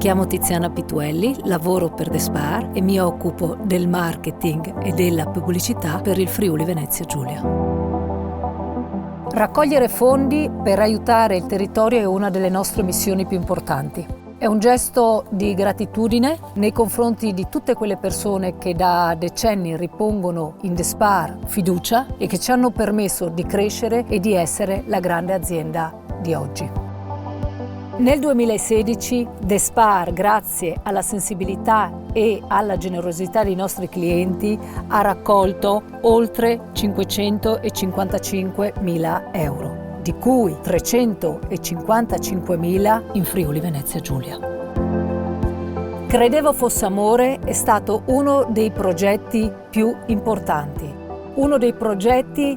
chiamo Tiziana Pituelli, lavoro per Despar e mi occupo del marketing e della pubblicità per il Friuli Venezia Giulia. Raccogliere fondi per aiutare il territorio è una delle nostre missioni più importanti. È un gesto di gratitudine nei confronti di tutte quelle persone che da decenni ripongono in Despar fiducia e che ci hanno permesso di crescere e di essere la grande azienda di oggi. Nel 2016 Despar, grazie alla sensibilità e alla generosità dei nostri clienti, ha raccolto oltre 555.000 euro, di cui 355.000 in Friuli Venezia Giulia. Credevo fosse amore è stato uno dei progetti più importanti, uno dei progetti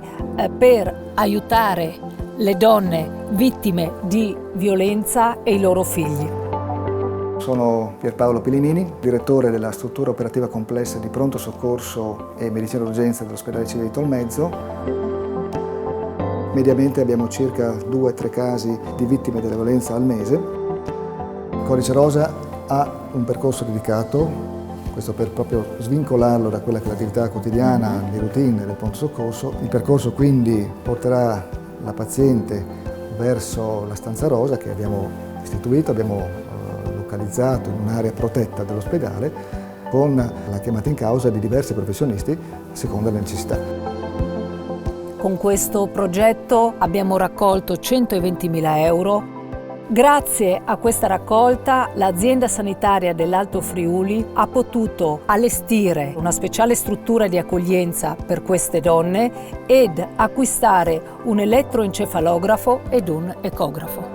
per aiutare le donne vittime di violenza e i loro figli. Sono Pierpaolo Pilinini, direttore della struttura operativa complessa di pronto soccorso e medicina d'urgenza dell'ospedale civile di Tolmezzo. Mediamente abbiamo circa 2-3 casi di vittime della violenza al mese. Codice Rosa ha un percorso dedicato, questo per proprio svincolarlo da quella che è l'attività quotidiana di routine del pronto soccorso. Il percorso quindi porterà la paziente verso la stanza rosa che abbiamo istituito, abbiamo localizzato in un'area protetta dell'ospedale con la chiamata in causa di diversi professionisti a seconda delle necessità. Con questo progetto abbiamo raccolto 120.000 euro. Grazie a questa raccolta l'azienda sanitaria dell'Alto Friuli ha potuto allestire una speciale struttura di accoglienza per queste donne ed acquistare un elettroencefalografo ed un ecografo.